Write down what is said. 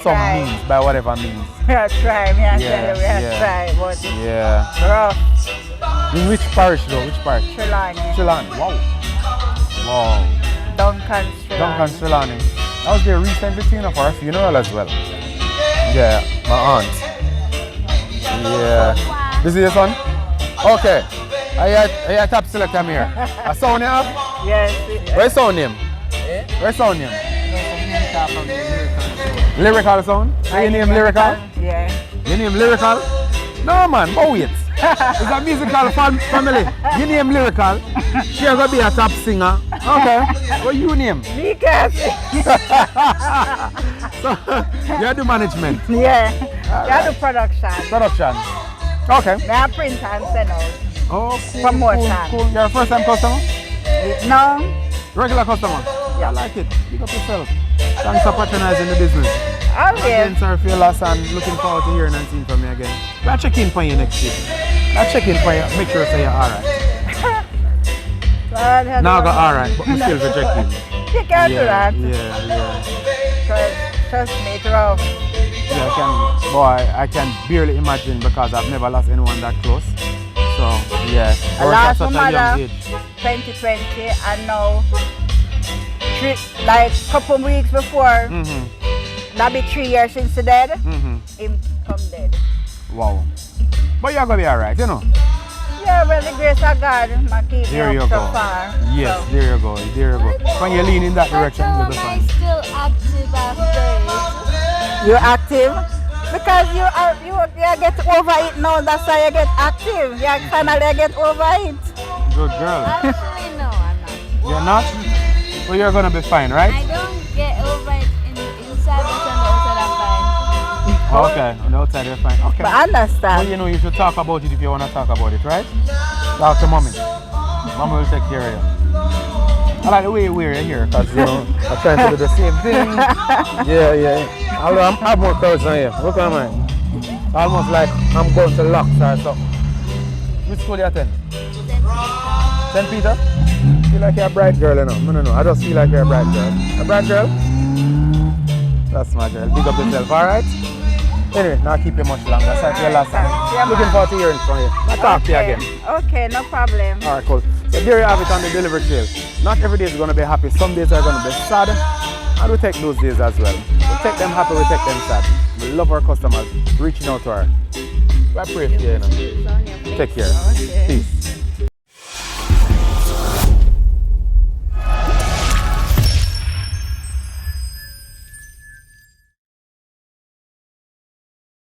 some means, by whatever means. We have tried, me and Yeah, tell you, we have yeah. tried, but it's Yeah. rough. In which parish though? Which parish? Trelawney. Trelawney. Wow. Wow. Duncan Trelawney. Duncan Trelawney. I was there recently seeing for a funeral as well. Yeah, my aunt. Yeah. This is your son? Okay. I tap select him here. A sound you have? Yes. Where's sound name? Where's sound name? Lyrical sound? So your name Lyrical? Yeah. Your name Lyrical? No man, but wait. It's a musical family. Your name Lyrical. She's gonna be a top singer. Okay. What you name? Because, So you do management. yeah. Alright. You do production. Production. Okay. Me a print and send out. Oh, cool, Promotion. cool. You're a first time customer? No? Regular customer? Yeah, I like it. Pick up yourself. Thanks for patronizing the business. Okay. Again, sorry for your loss and looking forward to hearing and seeing from you again. I'll check in for you next week. I'll check in for you, make sure say you're alright. Now I got alright, but we still rejecting. You can't do that. Yeah. Because, trust me, it's rough. Yeah, I can barely imagine because I've never lost anyone that close. So, yeah. I Or lost at my such a young mother age. 2020 and now, like a couple weeks before, that be 3 years since he dead, him come dead. Wow. But you're going to be alright, you know? Yeah, well, the grace of God, my keep There me you up so go. far. Yes, So. there you go. When you lean in that direction, How you'll am be I fine. still active after You're active? Because you get over it now, that's why you get active. You finally get over it. Good girl. it? Actually, no, I'm not. You're not? Well, you're going to be fine, right? I don't get over it inside, but on the outside I'm fine. Okay, on the outside you're fine. Okay. But I understand. Well, you know, you should talk about it if you want to talk about it, right? Talk to mommy. Mommy will take care of you. I like the way you wear it here because, you know, I'm trying to do the same thing. Yeah. Although I have more curls than you. Look at mine. Almost like I'm going to locks or something. Which school you attend? St. Peter? Feel like you're a bright girl, you know? No. I just feel like you're a bright girl. A bright girl? That's my girl. Big up yourself, alright? Anyway, not keep you much longer. Sorry for your last time. Yeah, Looking forward to hearing from you. I'll talk to you again. Okay, no problem. Alright, cool. So there you have it on the delivery trail. Not every day is going to be happy. Some days are going to be sad. And we take those days as well. We take them happy, we take them sad. We love our customers, reaching out to her. I pray for you, you know. Take care. Okay. Peace.